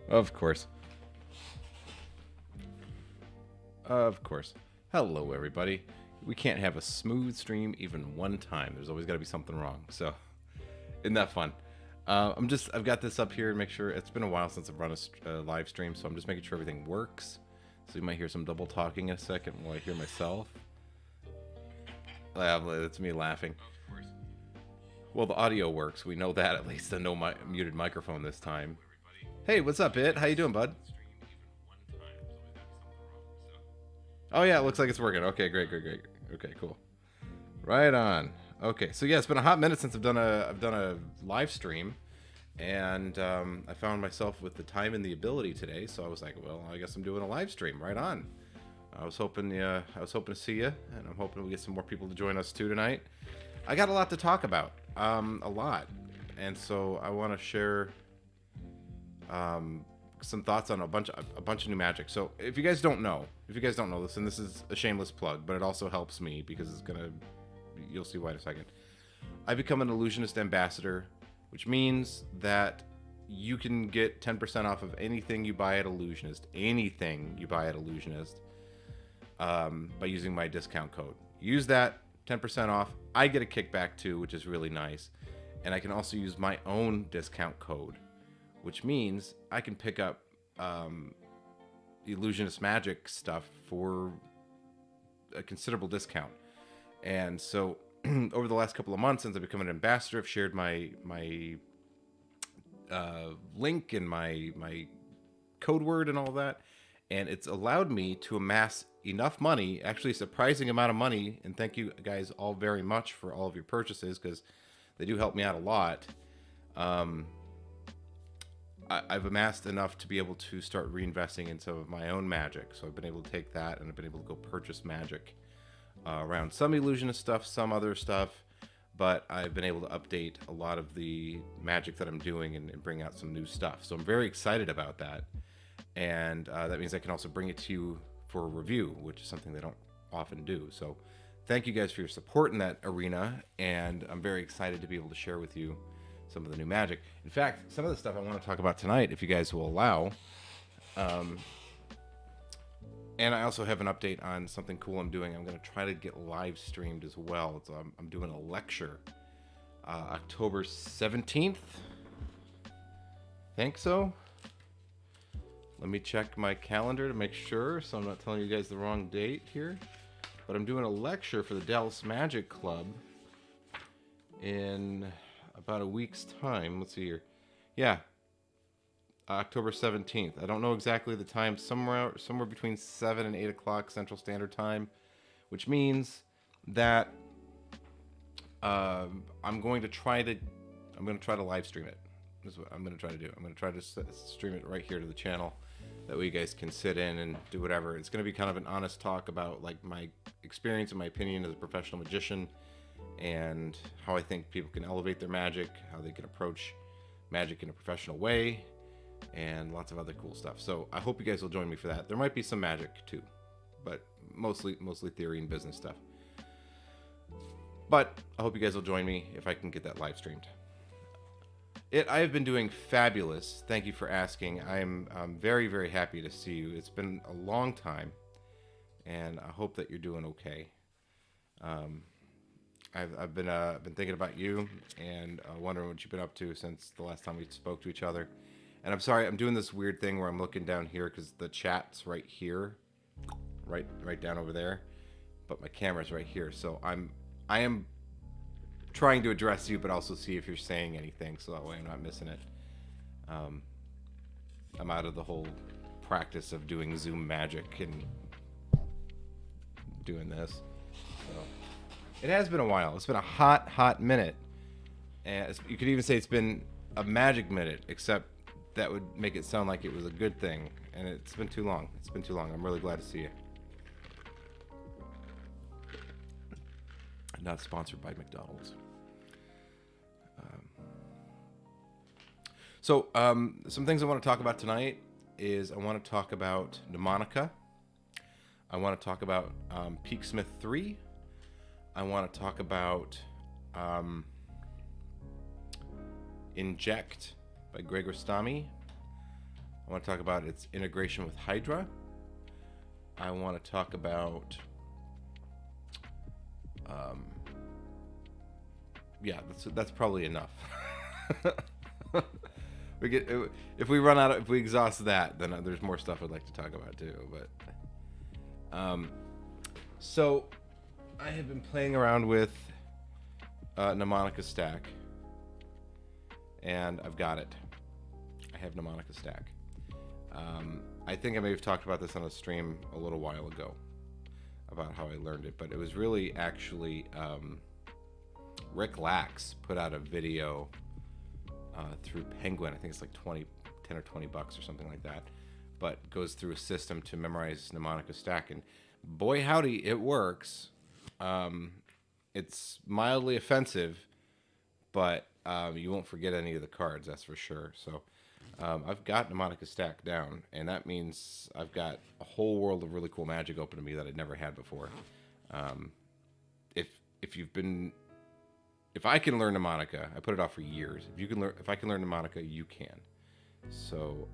Of course. Of course. Hello, everybody. We can't have a smooth stream even one time. There's always got to be something wrong. So, isn't that fun? I've got this up here to make sure. It's been a while since I've run a live stream, so I'm just making sure everything works. So you might hear some double talking in a second while I hear myself. It's me laughing. Well, the audio works. We know that at least. No muted microphone this time. Hey, what's up, It? How you doing, bud? Oh yeah, it looks like it's working. Okay, great. Okay, cool. Right on. Okay, so yeah, it's been a hot minute since I've done a live stream, and I found myself with the time and the ability today. So I was like, well, I guess I'm doing a live stream. Right on. I was hoping to see you, and I'm hoping we get some more people to join us too tonight. I got a lot to talk about, a lot, and so I want to share some thoughts on a bunch of new magic. So if you guys don't know this, and this is a shameless plug, but it also helps me because you'll see why in a second. I become an illusionist ambassador, which means that you can get 10% off of anything you buy at Illusionist, by using my discount code. Use that, 10% off. I get a kickback too, which is really nice. And I can also use my own discount code, which means I can pick up Illusionist Magic stuff for a considerable discount. And so over the last couple of months since I've become an ambassador, I've shared my link and my code word and all that. And it's allowed me to amass enough money, actually a surprising amount of money. And thank you guys all very much for all of your purchases, because they do help me out a lot. I've amassed enough to be able to start reinvesting in some of my own magic. So I've been able to take that and I've been able to go purchase magic around some illusionist stuff, some other stuff. But I've been able to update a lot of the magic that I'm doing and bring out some new stuff. So I'm very excited about that. And that means I can also bring it to you for a review, which is something they don't often do. So thank you guys for your support in that arena. And I'm very excited to be able to share with you some of the new magic. In fact, some of the stuff I want to talk about tonight, if you guys will allow. And I also have an update on something cool I'm doing. I'm going to try to get live streamed as well. So I'm doing a lecture October 17th. Think so. Let me check my calendar to make sure so I'm not telling you guys the wrong date here. But I'm doing a lecture for the Dallas Magic Club in about a week's time. Let's see here. Yeah, October 17th. I don't know exactly the time. Somewhere between 7 and 8 o'clock Central Standard Time, which means that I'm going to try to live stream it. This is what I'm going to try to do. I'm going to try to stream it right here to the channel. That way you guys can sit in and do whatever. It's going to be kind of an honest talk about like my experience and my opinion as a professional magician, and how I think people can elevate their magic, how they can approach magic in a professional way, and lots of other cool stuff. So I hope you guys will join me for that. There might be some magic too, but mostly theory and business stuff. But I hope you guys will join me if I can get that live streamed. I have been doing fabulous. Thank you for asking. I'm very, very happy to see you. It's been a long time, and I hope that you're doing okay. I've been thinking about you and wondering what you've been up to since the last time we spoke to each other. And I'm sorry, I'm doing this weird thing where I'm looking down here because the chat's right here, right down over there, but my camera's right here. So I am trying to address you, but also see if you're saying anything, so that way I'm not missing it. I'm out of the whole practice of doing Zoom magic and doing this. So it has been a while. It's been a hot minute, and you could even say it's been a magic minute, except that would make it sound like it was a good thing, and it's been too long. It's been too long. I'm really glad to see you. Not sponsored by McDonald's. So some things I want to talk about tonight is I want to talk about Mnemonica. I want to talk about Peaksmith 3. I want to talk about Inject by Greg Rostami. I want to talk about its integration with Hydra. I want to talk about, yeah, that's probably enough. If we exhaust that, then there's more stuff I'd like to talk about too. But, so I have been playing around with Mnemonica Stack, and I've got it. I have Mnemonica Stack. I think I may have talked about this on a stream a little while ago about how I learned it, but it was really actually Rick Lax put out a video through Penguin. I think it's like 10 or 20 bucks or something like that, but goes through a system to memorize Mnemonica Stack, and boy howdy, it works. It's mildly offensive, but you won't forget any of the cards, that's for sure. So I've got Mnemonica Stack down, and that means I've got a whole world of really cool magic open to me that I'd never had before. If I can learn Mnemonica, I put it off for years. If I can learn Mnemonica, you can. So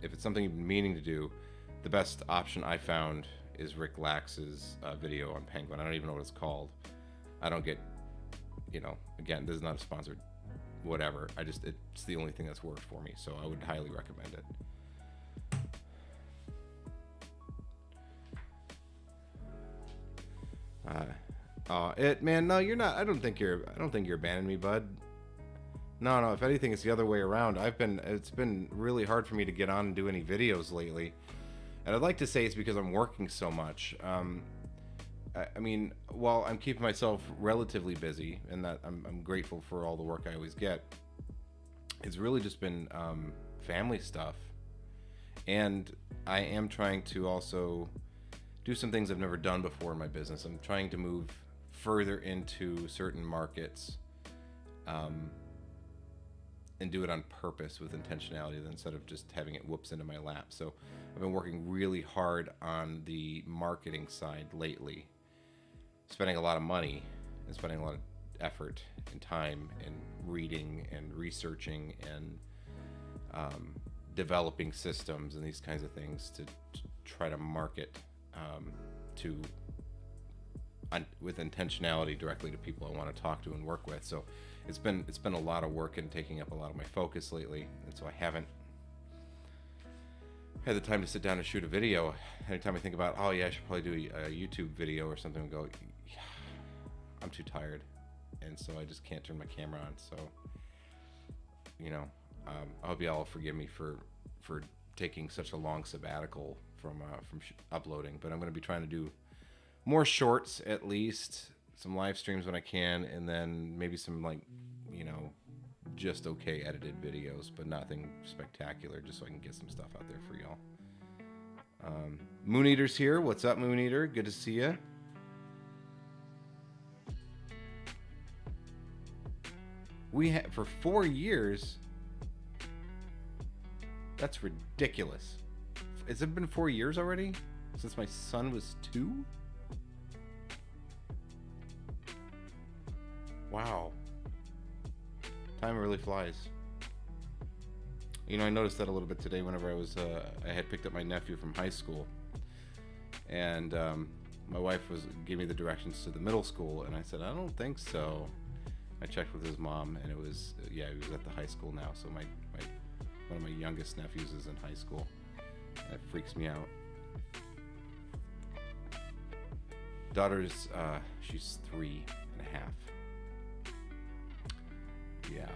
if it's something you've been meaning to do, the best option I found is Rick Lax's video on Penguin. I don't even know what it's called. I don't get, again, this is not a sponsored whatever. It's the only thing that's worked for me, so I would highly recommend it. No, you're not. I don't think you're abandoning me, bud. No. If anything, it's the other way around. It's been really hard for me to get on and do any videos lately, and I'd like to say it's because I'm working so much. I mean, while I'm keeping myself relatively busy, and that I'm grateful for all the work I always get, it's really just been family stuff. And I am trying to also do some things I've never done before in my business. I'm trying to move further into certain markets and do it on purpose with intentionality instead of just having it whoops into my lap. So I've been working really hard on the marketing side lately, spending a lot of money and spending a lot of effort and time and reading and researching and developing systems and these kinds of things to try to market with intentionality directly to people I want to talk to and work with. So it's been a lot of work and taking up a lot of my focus lately, and so I haven't had the time to sit down and shoot a video. Anytime I think about, oh yeah, I should probably do a YouTube video or something, and go, yeah, I'm too tired, and so I just can't turn my camera on. So, I hope y'all forgive me for taking such a long sabbatical from uploading. But I'm going to be trying to do more shorts, at least some live streams when I can, and then maybe some just okay edited videos, but nothing spectacular, just so I can get some stuff out there for y'all. Moon Eater's here. What's up, Moon Eater? Good to see you. We had for 4 years. That's ridiculous. Has it been 4 years already? Since my son was 2? Wow. Time really flies. I noticed that a little bit today whenever I had picked up my nephew from high school. And my wife gave me the directions to the middle school, and I said, I don't think so. I checked with his mom, and he was at the high school now. So one of my youngest nephews is in high school. That freaks me out. Daughter's, she's 3.5. Yeah.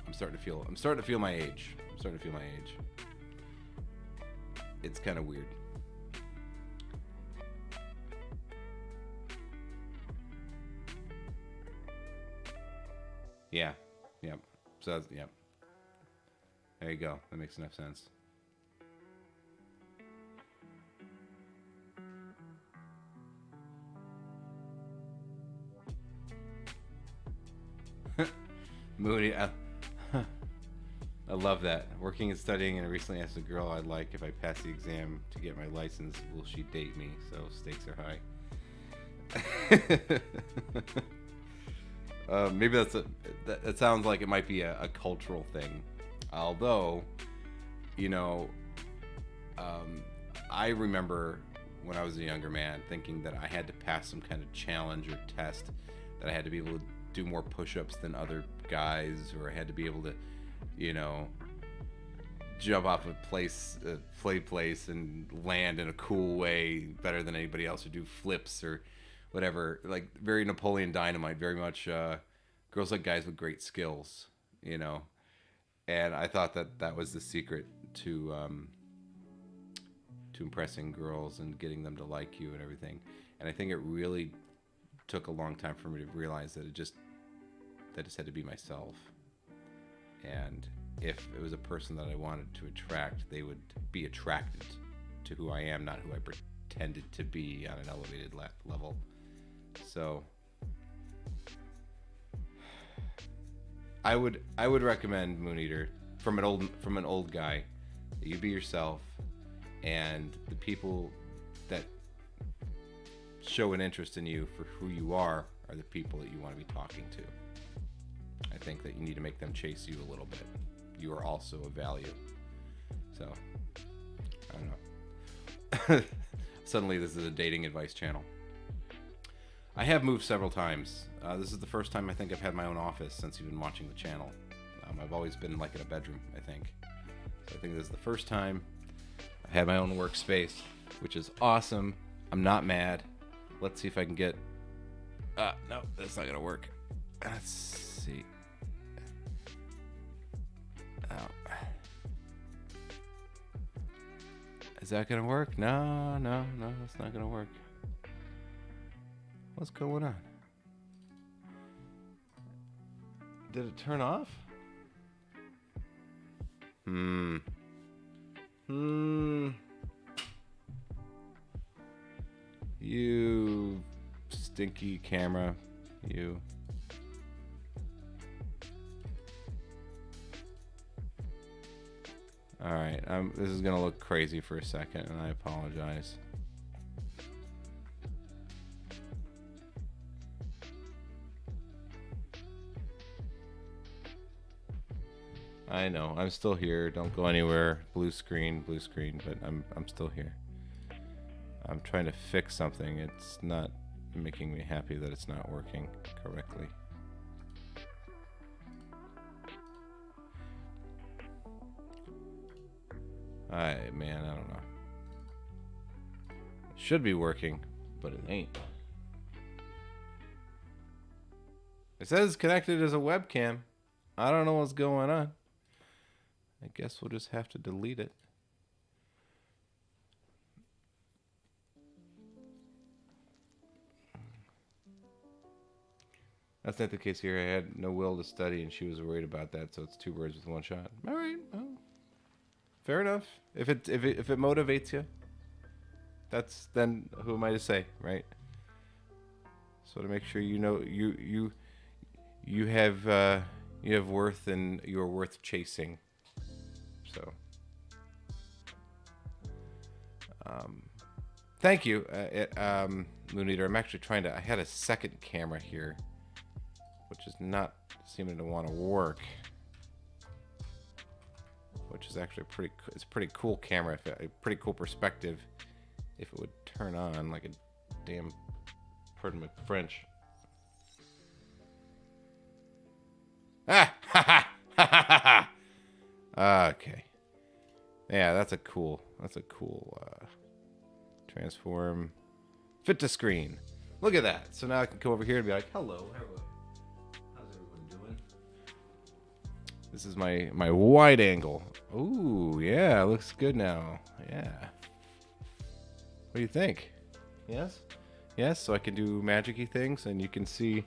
I'm starting to feel my age. It's kind of weird. Yeah. Yep. So yep. There you go. That makes enough sense. Moody, I love that. Working and studying, and I recently asked a girl I'd like if I pass the exam to get my license, will she date me? So stakes are high. Maybe that sounds like it might be a cultural thing. Although, you know, um, I remember when I was a younger man thinking that I had to pass some kind of challenge or test, that I had to be able to do more push-ups than other guys, or I had to be able to, you know, jump off a play place and land in a cool way better than anybody else, or do flips or whatever. Like very Napoleon Dynamite, very much girls like guys with great skills, you know. And I thought that that was the secret to impressing girls and getting them to like you and everything. And I think it really took a long time for me to realize that I just had to be myself. And if it was a person that I wanted to attract, they would be attracted to who I am, not who I pretended to be on an elevated level. So I would recommend Moon Eater from an old guy, that you be yourself, and the people that show an interest in you for who you are the people that you want to be talking to. I think that you need to make them chase you a little bit. You are also of value. So, I don't know. Suddenly this is a dating advice channel. I have moved several times. This is the first time I think I've had my own office since you've been watching the channel. I've always been like in a bedroom, I think. So I think this is the first time I've had my own workspace, which is awesome. I'm not mad. Let's see if I can get... no, that's not going to work. Let's see. Oh. Is that going to work? No, that's not going to work. What's going on? Did it turn off? You stinky camera. You. Alright, this is gonna look crazy for a second, and I apologize. I know, I'm still here. Don't go anywhere. Blue screen, but I'm still here. I'm trying to fix something. It's not making me happy that it's not working correctly. Man, I don't know. It should be working, but it ain't. It says connected as a webcam. I don't know what's going on. I guess we'll just have to delete it. That's not the case here. I had no will to study, and she was worried about that, so it's two birds with one shot. All right, well, fair enough. If it motivates you, then who am I to say, right? So to make sure you know you have worth, and you are worth chasing. So, thank you, Moon Eater. I'm actually trying to. I had a second camera here, which is not seeming to want to work. Which is actually it's a pretty cool camera, a pretty cool perspective. If it would turn on like a damn, pardon my French. Ah, ha ha ha ha ha. Okay. Yeah, that's a cool transform, fit to screen. Look at that. So now I can come over here and be like, hello. How's everyone doing? This is my wide angle. Ooh, yeah, looks good now. Yeah. What do you think? Yes? Yes, so I can do magic-y things, and you can see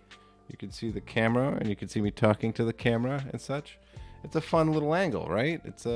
the camera, and you can see me talking to the camera and such. It's a fun little angle, right? It's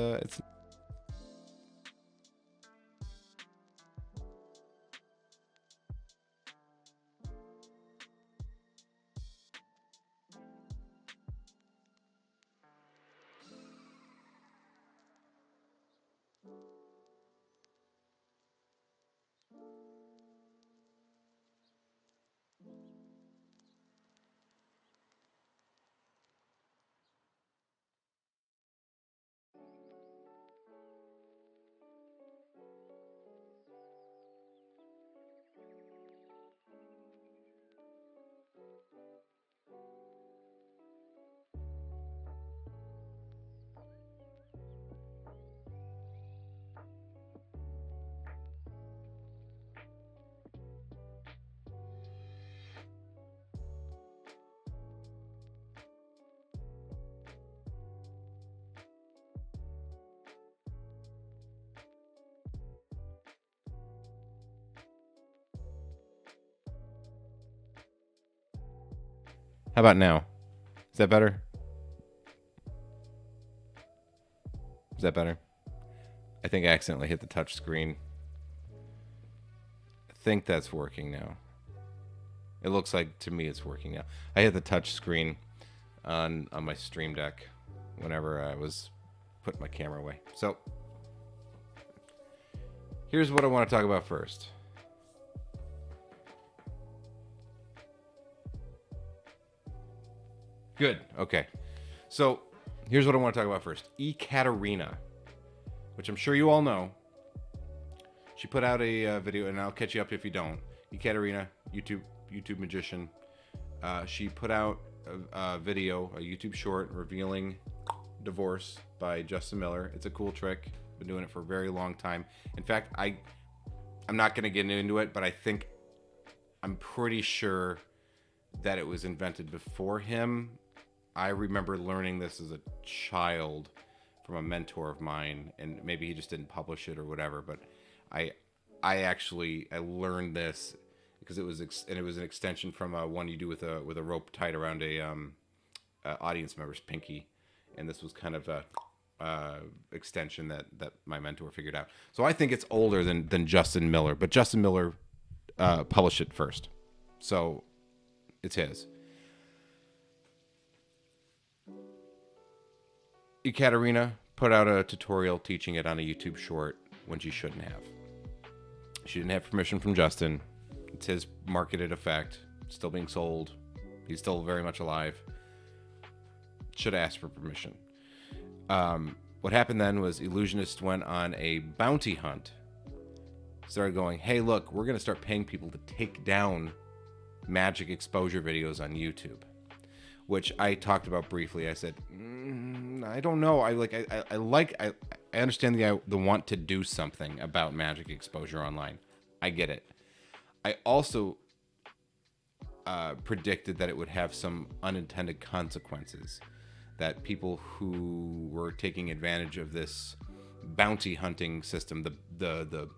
How about now? Is that better? Is that better? I think I accidentally hit the touch screen. I think that's working now. It looks like to me it's working now. I hit the touch screen on my Stream Deck whenever I was putting my camera away. So here's what I want to talk about first. Good. Okay. So here's what I want to talk about first. Ekaterina, which I'm sure you all know. She put out a video, and I'll catch you up if you don't. Ekaterina, YouTube magician. She put out a video, a YouTube short revealing Divorce by Justin Miller. It's a cool trick. Been doing it for a very long time. In fact, I'm not going to get into it, but I'm pretty sure that it was invented before him. I remember learning this as a child from a mentor of mine, and maybe he just didn't publish it or whatever, but I learned this because it was an extension from one you do with a rope tied around a audience member's pinky, and this was kind of a extension that my mentor figured out. So I think it's older than Justin Miller, but Justin Miller published it first, so it's his. Ekaterina put out a tutorial teaching it on a YouTube short when she shouldn't have. She didn't have permission from Justin. It's his marketed effect. Still being sold. He's still very much alive. Should ask for permission. What happened then was Illusionist went on a bounty hunt. Started going, hey, look, we're going to start paying people to take down magic exposure videos on YouTube. Which I talked about briefly. I said, I don't know. I understand the want to do something about magic exposure online. I get it. I also predicted that it would have some unintended consequences. That people who were taking advantage of this bounty hunting system, the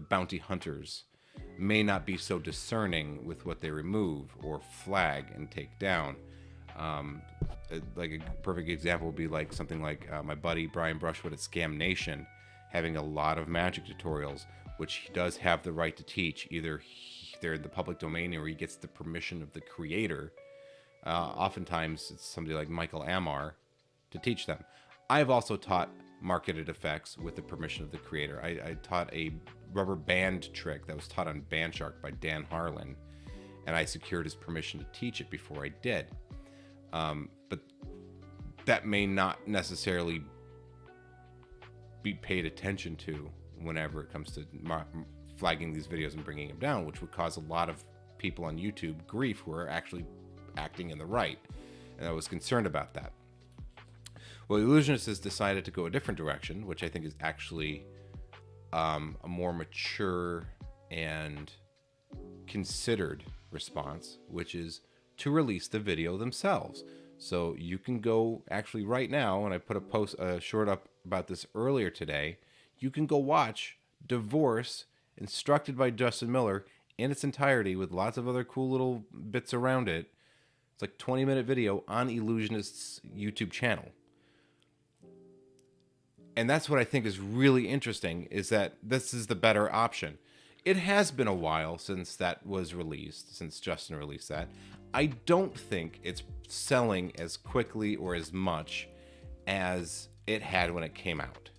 bounty hunters, may not be so discerning with what they remove or flag and take down. Like a perfect example would be like something like my buddy Brian Brushwood at Scam Nation having a lot of magic tutorials, which he does have the right to teach. Either they're in the public domain or he gets the permission of the creator. Oftentimes it's somebody like Michael Amar to teach them. I've also taught marketed effects with the permission of the creator. I taught a rubber band trick that was taught on Bandshark by Dan Harlan, and I secured his permission to teach it before I did. But that may not necessarily be paid attention to whenever it comes to flagging these videos and bringing them down, which would cause a lot of people on YouTube grief who are actually acting in the right. And I was concerned about that. Well, Illusionist has decided to go a different direction, which I think is actually a more mature and considered response, which is to release the video themselves. So you can go actually right now, and I put a short up about this earlier today, you can go watch Divorce, instructed by Justin Miller, in its entirety with lots of other cool little bits around it. It's like 20-minute video on Illusionist's YouTube channel. And that's what I think is really interesting, is that this is the better option. It has been a while since that was released, since Justin released that. I don't think it's selling as quickly or as much as it had when it came out.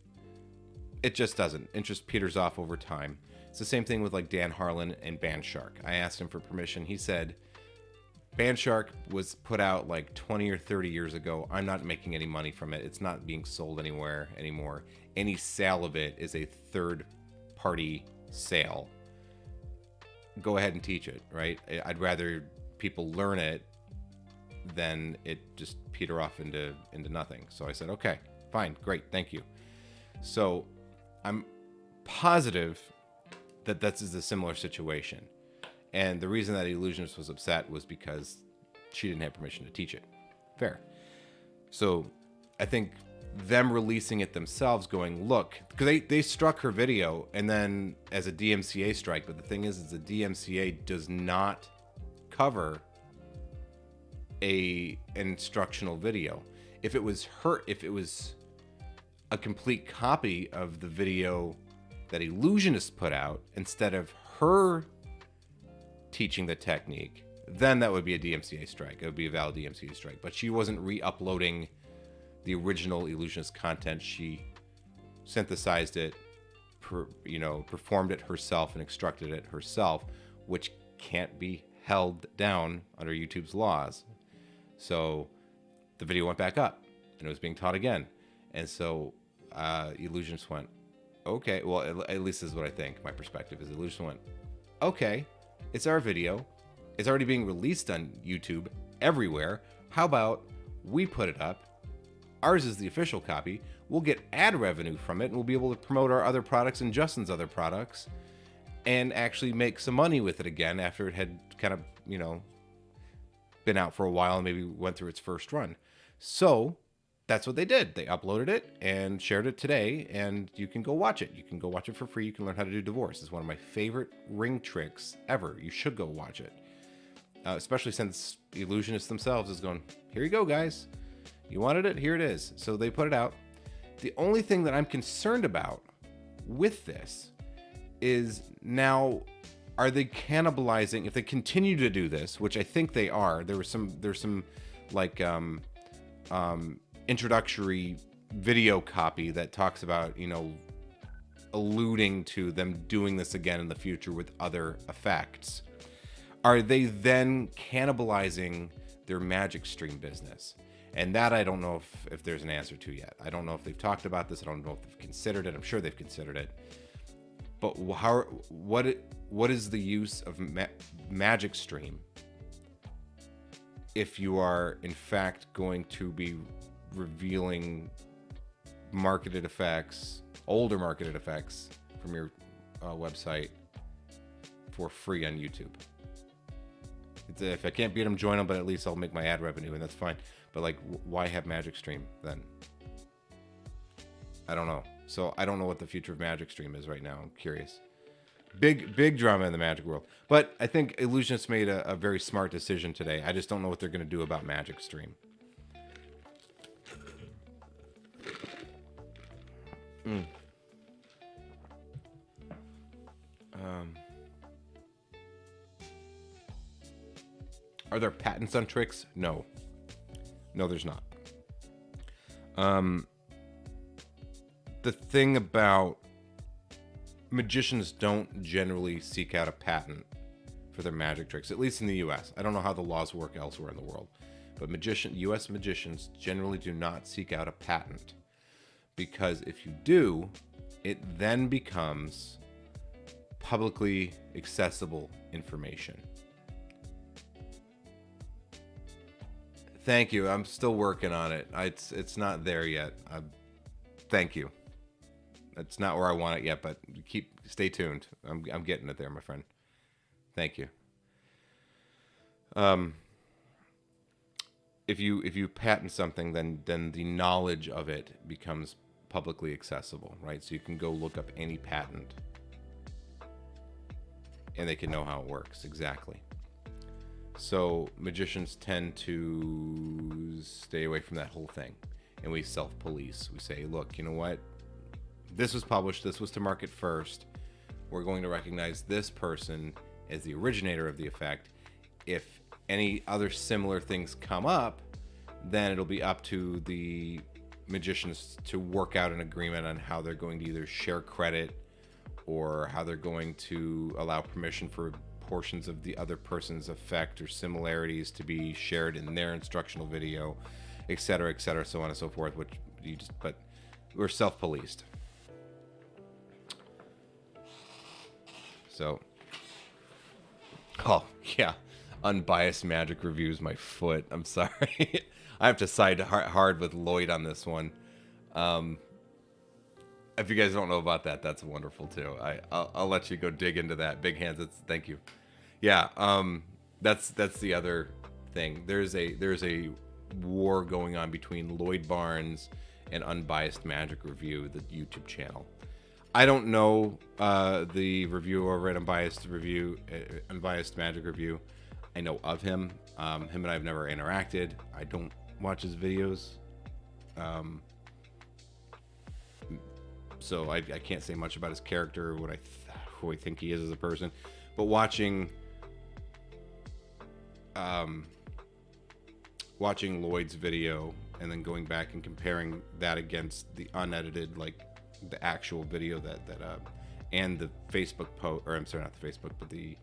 It just doesn't. Interest peters off over time. It's the same thing with like Dan Harlan and Bandshark. I asked him for permission. He said, Bandshark was put out like 20 or 30 years ago. I'm not making any money from it. It's not being sold anywhere anymore. Any sale of it is a third-party sale. Go ahead and teach it, right? I'd rather people learn it than it just peter off into nothing. So I said, okay, fine, great, thank you. So I'm positive that this is a similar situation. And the reason that Illusionist was upset was because she didn't have permission to teach it. Fair. So I think them releasing it themselves, going, look, because they struck her video and then as a DMCA strike, but the thing is the DMCA does not cover an instructional video. If it was a complete copy of the video that Illusionist put out instead of her teaching the technique, then that would be a DMCA strike. It would be a valid DMCA strike. But she wasn't re-uploading the original Illusionist content. She synthesized it, performed it herself and extracted it herself, which can't be held down under YouTube's laws. So the video went back up and it was being taught again. And so Illusionist went, okay, well, at least this is what I think. My perspective is Illusionist went, okay, it's our video. It's already being released on YouTube everywhere. How about we put it up? Ours is the official copy. We'll get ad revenue from it, and we'll be able to promote our other products and Justin's other products and actually make some money with it again after it had kind of, been out for a while and maybe went through its first run. So that's what they did. They uploaded it and shared it today, and you can go watch it. You can go watch it for free. You can learn how to do divorce. It's one of my favorite ring tricks ever. You should go watch it. Especially since Illusionists themselves is going, here you go, guys. You wanted it? Here it is. So they put it out. The only thing that I'm concerned about with this is now, are they cannibalizing? If they continue to do this, which I think they are, there's some like introductory video copy that talks about, alluding to them doing this again in the future with other effects. Are they then cannibalizing their Magic Stream business? And that I don't know if there's an answer to yet. I don't know if they've talked about this. I don't know if they've considered it. I'm sure they've considered it. But what is the use of Magic Stream if you are in fact going to be revealing marketed effects, older marketed effects from your website for free on YouTube? If I can't beat them, join them, but at least I'll make my ad revenue, and that's fine. But why have Magic Stream then? I don't know. So I don't know what the future of Magic Stream is right now. I'm curious. Big drama in the Magic world. But I think Illusionists made a very smart decision today. I just don't know what they're going to do about Magic Stream. Are there patents on tricks? No, there's not. The thing about magicians don't generally seek out a patent for their magic tricks, at least in the US. I don't know how the laws work elsewhere in the world, but US magicians generally do not seek out a patent, because if you do, it then becomes publicly accessible information. Thank you. I'm still working on it. It's not there yet. Thank you. It's not where I want it yet, but stay tuned. I'm getting it there, my friend. Thank you. If you patent something, then the knowledge of it becomes publicly accessible, right? So you can go look up any patent, and they can know how it works exactly. So magicians tend to stay away from that whole thing, and we self-police. We say, look, you know what? This was published. This was to market first. We're going to recognize this person as the originator of the effect. If any other similar things come up, then it'll be up to the magicians to work out an agreement on how they're going to either share credit or how they're going to allow permission for portions of the other person's effect or similarities to be shared in their instructional video, etc., so on and so forth. But we're self-policed. So, oh yeah, unbiased magic reviews my foot. I'm sorry. I have to side hard with Lloyd on this one. If you guys don't know about that, that's wonderful too. I'll let you go dig into that. Big hands. Thank you. Yeah. That's the other thing. There's a war going on between Lloyd Barnes and Unbiased Magic Review, the YouTube channel. I don't know the reviewer over at Unbiased Magic Review, I know of him. Him and I have never interacted. I don't watch his videos. So I can't say much about his character, or who I think he is as a person. But watching Lloyd's video and then going back and comparing that against the unedited, like the actual video that and the Facebook post, or I'm sorry, not the Facebook, but the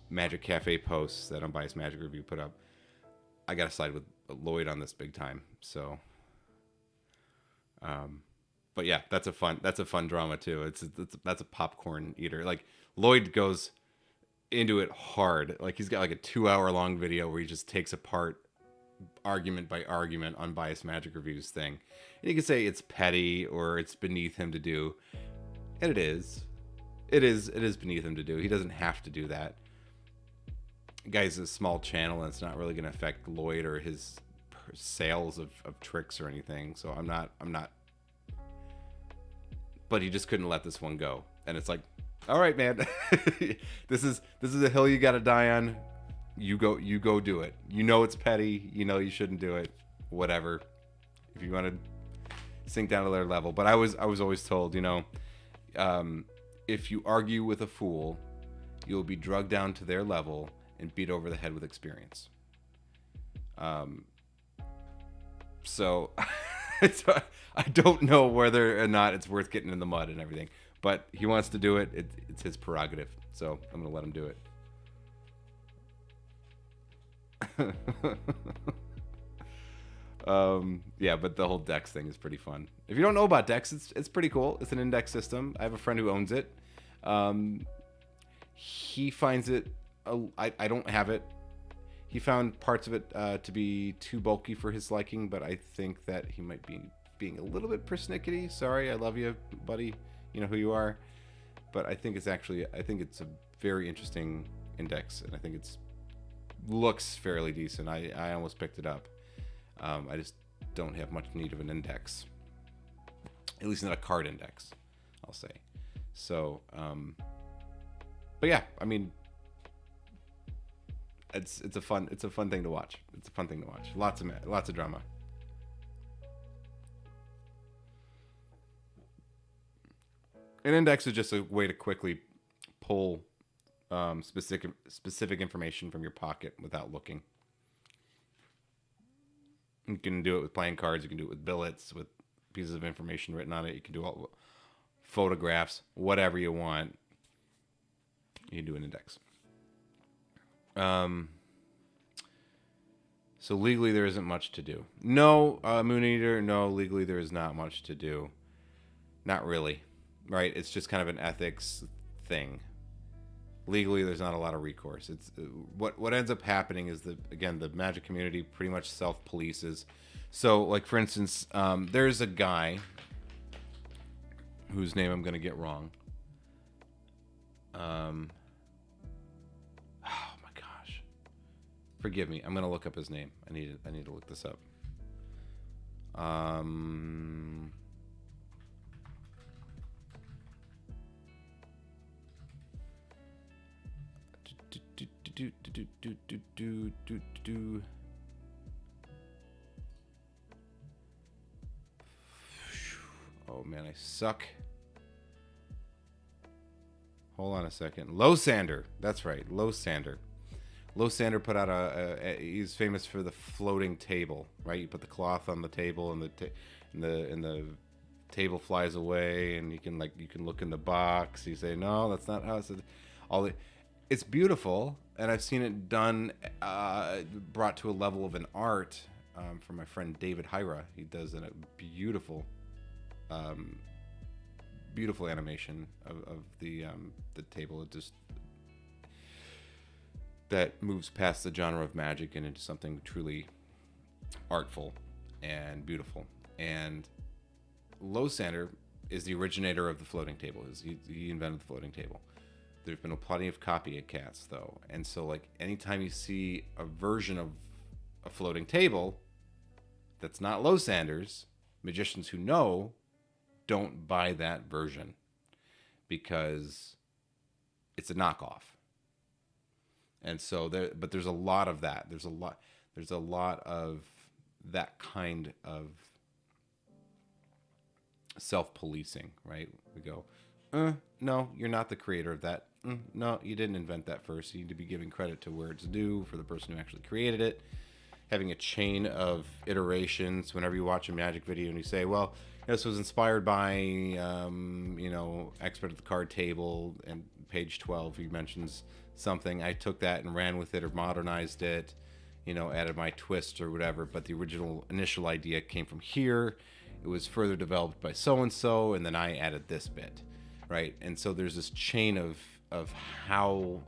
Magic Cafe posts that Unbiased Magic Review put up, I gotta side with Lloyd on this big time. So, but yeah, that's a fun drama too. That's a popcorn eater. Like Lloyd goes into it hard. Like he's got like a 2-hour long video where he just takes apart argument by argument Unbiased Magic Reviews thing, and you can say it's petty or it's beneath him to do, and it is beneath him to do. He doesn't have to do that. The guy's a small channel, and it's not really going to affect Lloyd or his sales of tricks or anything. So I'm not. But he just couldn't let this one go, and it's like, all right, man, this is a hill you got to die on. You go do it. You know it's petty. You know you shouldn't do it. Whatever. If you want to sink down to their level. But I was always told, if you argue with a fool, you'll be drugged down to their level and beat over the head with experience. So I don't know whether or not it's worth getting in the mud and everything. But he wants to do it. It's his prerogative. So I'm going to let him do it. Yeah, but the whole Dex thing is pretty fun. If you don't know about Dex, it's pretty cool. It's an index system. I have a friend who owns it. He finds it. I don't have it. He found parts of it to be too bulky for his liking, but I think that he might be being a little bit persnickety. Sorry, I love you, buddy. You know who you are. But I think it's a very interesting index, and I think it's looks fairly decent. I almost picked it up. I just don't have much need of an index, at least not a card index, I'll say. So, but yeah, I mean, it's a fun thing to watch. It's a fun thing to watch. Lots of drama. An index is just a way to quickly pull specific information from your pocket without looking. You can do it with playing cards. You can do it with billets, with pieces of information written on it. You can do all photographs, whatever you want. You can do an index. So legally there isn't much to do. No, Moon Eater. No, legally there is not much to do. Not really, right? It's just kind of an ethics thing. Legally, there's not a lot of recourse. It's what ends up happening is the Magic community pretty much self-polices. So, like for instance, there's a guy whose name I'm going to get wrong. Oh my gosh, forgive me. I'm going to look up his name. I need to look this up. Oh man, I suck. Hold on a second. Losander. That's right, Losander. Losander put out he's famous for the floating table, right? You put the cloth on the table, and the table flies away, and you can look in the box. You say, no, that's not how it's beautiful, and I've seen it done, brought to a level of an art from my friend David Hyra. He does a beautiful animation of the table. It just that moves past the genre of Magic and into something truly artful and beautiful. And Losander is the originator of the floating table. He invented the floating table. There's been plenty of copycats, though. And so, like, anytime you see a version of a floating table that's not Losander's, magicians who know don't buy that version because it's a knockoff. And so but there's a lot of that. There's a lot of that kind of self-policing, right? We go, no, you're not the creator of that. No, you didn't invent that first. You need to be giving credit to where it's due for the person who actually created it. Having a chain of iterations. Whenever you watch a Magic video and you say, well, this was inspired by, Expert at the Card Table, and page 12, he mentions something. I took that and ran with it or modernized it, added my twist or whatever. But the original initial idea came from here. It was further developed by so-and-so, and then I added this bit, right? And so there's this chain of how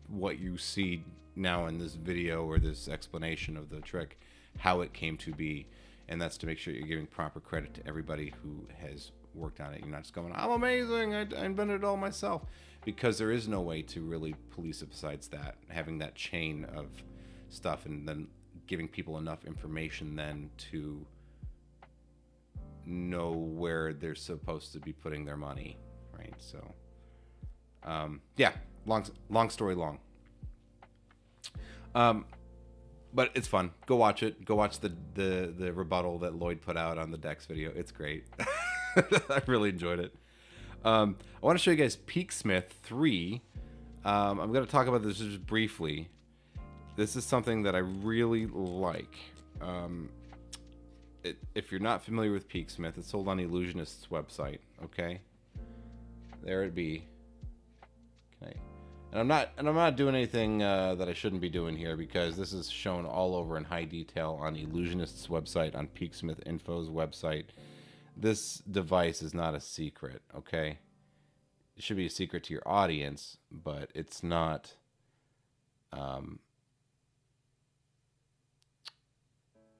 what you see now in this video or this explanation of the trick, how it came to be. And that's to make sure you're giving proper credit to everybody who has worked on it. You're not just going, I'm amazing, I invented it all myself. Because there is no way to really police it besides that, having that chain of stuff and then giving people enough information then to know where they're supposed to be putting their money, right? So, long story long. But it's fun. Go watch it. Go watch the rebuttal that Lloyd put out on the Dex video. It's great. I really enjoyed it. I want to show you guys Peaksmith 3. I'm going to talk about this just briefly. This is something that I really like. If you're not familiar with Peaksmith, it's sold on Illusionist's website. Okay, there it be. Okay, and I'm not doing anything that I shouldn't be doing here, because this is shown all over in high detail on Illusionist's website, on Peaksmith Info's website. This device is not a secret. Okay, it should be a secret to your audience, but it's not.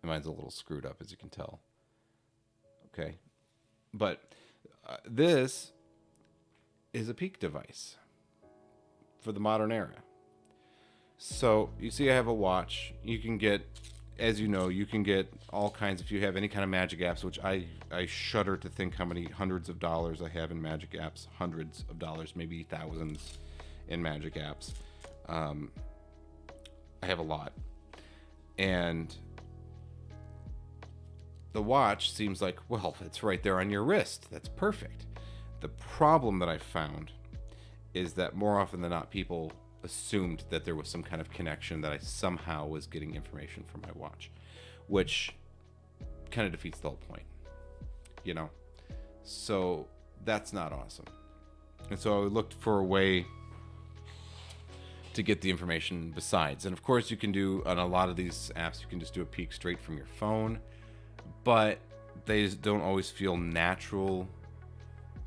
Mine's a little screwed up, as you can tell. Okay. But this is a peak device for the modern era. So you see I have a watch. You can get, as you know, you can get all kinds, if you have any kind of Magic apps, which I shudder to think how many hundreds of dollars I have in Magic apps. Hundreds of dollars, maybe thousands in Magic apps. I have a lot. And the watch seems like, well, it's right there on your wrist. That's perfect. The problem that I found is that more often than not, people assumed that there was some kind of connection, that I somehow was getting information from my watch, which kind of defeats the whole point, So that's not awesome. And so I looked for a way to get the information besides. And of course, you can do, on a lot of these apps, you can just do a peek straight from your phone. But they just don't always feel natural,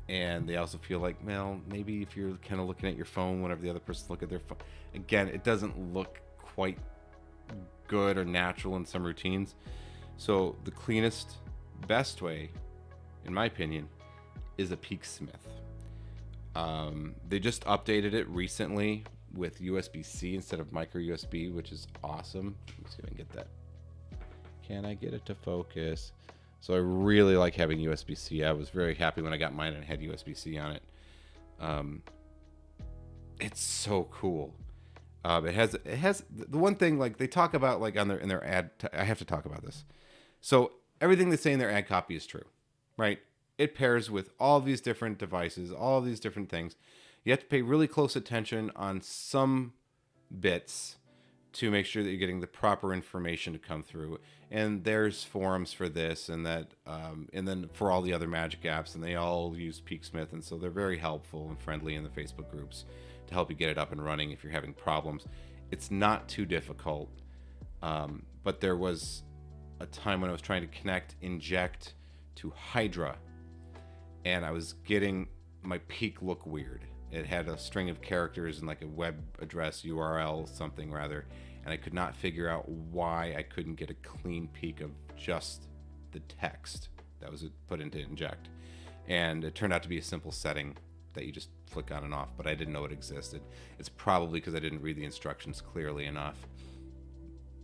and they also feel like, well, maybe if you're kind of looking at your phone whenever the other person look at their phone, again, it doesn't look quite good or natural in some routines. So the cleanest, best way, in my opinion, is a Peaksmith. They just updated it recently with USB-C instead of micro USB, which is awesome. Let me see if I can get that. Can I get it to focus? So I really like having USB-C. I was very happy when I got mine and had USB-C on it. It's so cool. It has the one thing, like they talk about, like in their ad. I have to talk about this. So everything they say in their ad copy is true, right? It pairs with all these different devices, all these different things. You have to pay really close attention on some bits to make sure that you're getting the proper information to come through. And there's forums for this and that, and then for all the other Magic apps, and they all use Peaksmith, and so they're very helpful and friendly in the Facebook groups to help you get it up and running if you're having problems. It's not too difficult, but there was a time when I was trying to connect Inject to Hydra, and I was getting my peak look weird. It had a string of characters and like a web address, URL, something rather, and I could not figure out why I couldn't get a clean peek of just the text that was put into Inject. And it turned out to be a simple setting that you just flick on and off, but I didn't know it existed. It's probably because I didn't read the instructions clearly enough.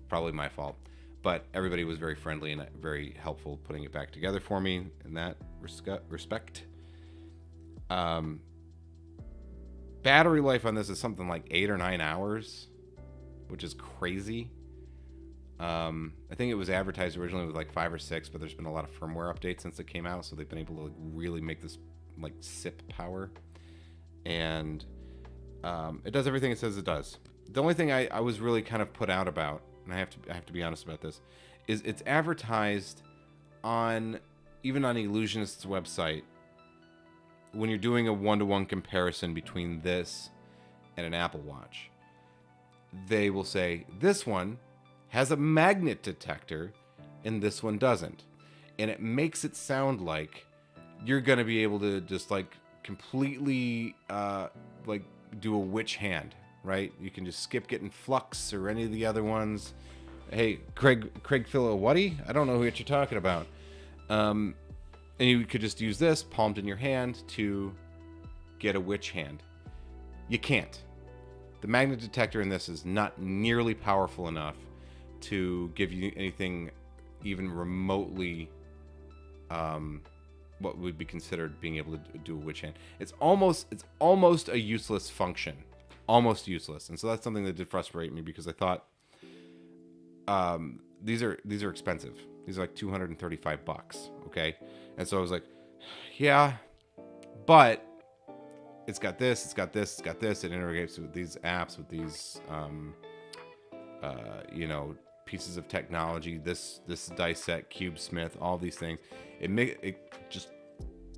Probably my fault. But everybody was very friendly and very helpful putting it back together for me in that respect. Battery life on this is something like 8 or 9 hours. which is crazy. I think it was advertised originally with like 5 or 6, but there's been a lot of firmware updates since it came out, so they've been able to like really make this like SIP power, and it does everything it says it does. The only thing I was really kind of put out about, and I have to be honest about this, is it's advertised on even on Illusionist's website when you're doing a 1-to-1 comparison between this and an Apple Watch. They will say this one has a magnet detector and this one doesn't, and it makes it sound like you're gonna be able to just like completely like do a witch hand, right? You can just skip getting Flux or any of the other ones. Hey, Craig Philowati, I don't know what you're talking about. And you could just use this palmed in your hand to get a witch hand. You can't. The magnet detector in this is not nearly powerful enough to give you anything even remotely what would be considered being able to do a witch hand. It's almost a useless function. Almost useless. And so that's something that did frustrate me, because I thought these are expensive. These are like $235, okay? And so I was like, yeah, but it's got this, it's got this, it's got this. It integrates with these apps, with these you know, pieces of technology, this dice set, CubeSmith, all these things.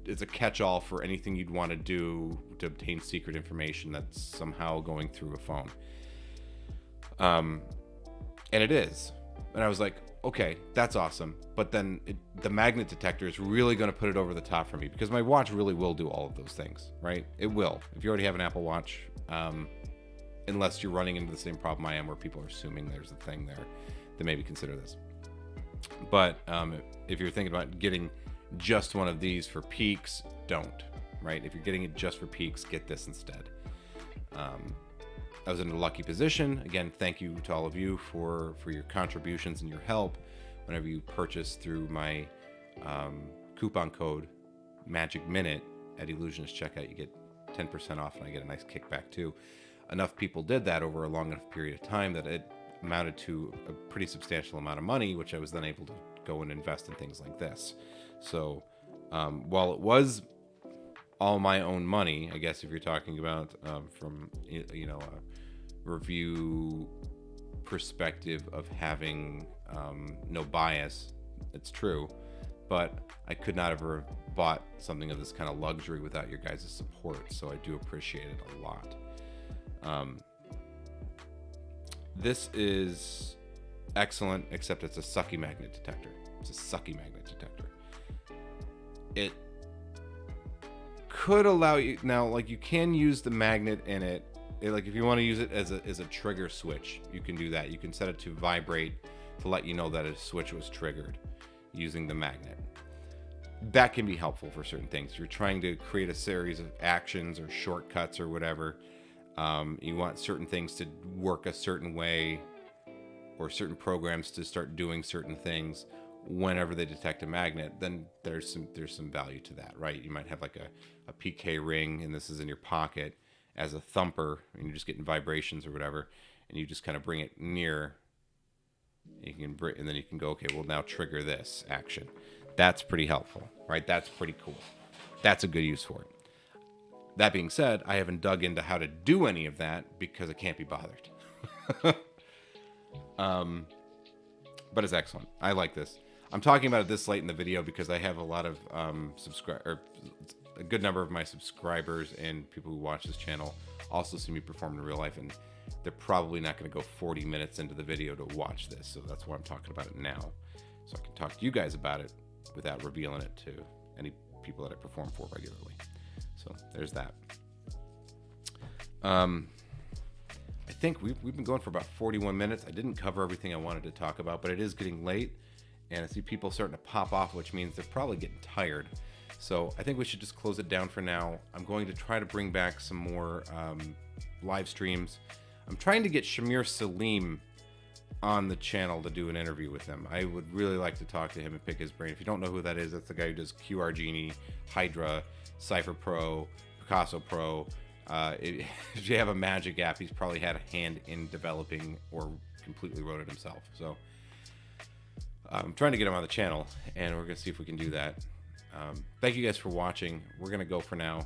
It's a catch-all for anything you'd want to do to obtain secret information that's somehow going through a phone. And it is. And I was like, okay, that's awesome. But then the magnet detector is really going to put it over the top for me, because my watch really will do all of those things, right? It will. If you already have an Apple Watch, unless you're running into the same problem I am, where people are assuming there's a thing there, then maybe consider this. But if you're thinking about getting just one of these for peaks, don't, right? If you're getting it just for peaks, get this instead. I was in a lucky position. Again, thank you to all of you for your contributions and your help. Whenever you purchase through my coupon code Magic Minute at Illusionist checkout, you get 10% off, and I get a nice kickback too. Enough people did that over a long enough period of time that it amounted to a pretty substantial amount of money, which I was then able to go and invest in things like this. So while it was all my own money, I guess if you're talking about from you know a review perspective of having no bias, it's true, but I could not have bought something of this kind of luxury without your guys' support, so I do appreciate it a lot. This is excellent, except it's a sucky magnet detector. It's a sucky magnet detector. It could allow you, now, like, you can use the magnet in it. Like, if you want to use it as a trigger switch, you can do that. You can set it to vibrate to let you know that a switch was triggered using the magnet. That can be helpful for certain things. You're trying to create a series of actions or shortcuts or whatever. You want certain things to work a certain way, or certain programs to start doing certain things whenever they detect a magnet, then there's some value to that, right? You might have like a PK ring, and this is in your pocket as a thumper, and you're just getting vibrations or whatever, and you just kind of bring it near, and then you can go, okay, well, now trigger this action. That's pretty helpful, right? That's pretty cool. That's a good use for it. That being said, I haven't dug into how to do any of that because I can't be bothered. But it's excellent. I like this. I'm talking about it this late in the video because I have a lot of a good number of my subscribers and people who watch this channel also see me perform in real life, and they're probably not going to go 40 minutes into the video to watch this. So that's why I'm talking about it now, so I can talk to you guys about it without revealing it to any people that I perform for regularly. So there's that. I think we've been going for about 41 minutes. I didn't cover everything I wanted to talk about, but it is getting late, and I see people starting to pop off, which means they're probably getting tired. So I think we should just close it down for now. I'm going to try to bring back some more live streams. I'm trying to get Shamir Salim on the channel to do an interview with him. I would really like to talk to him and pick his brain. If you don't know who that is, that's the guy who does QR Genie, Hydra, Cypher Pro, Picasso Pro, If you have a Magic app, he's probably had a hand in developing or completely wrote it himself. So I'm trying to get him on the channel, and we're going to see if we can do that. Thank you guys for watching. We're going to go for now.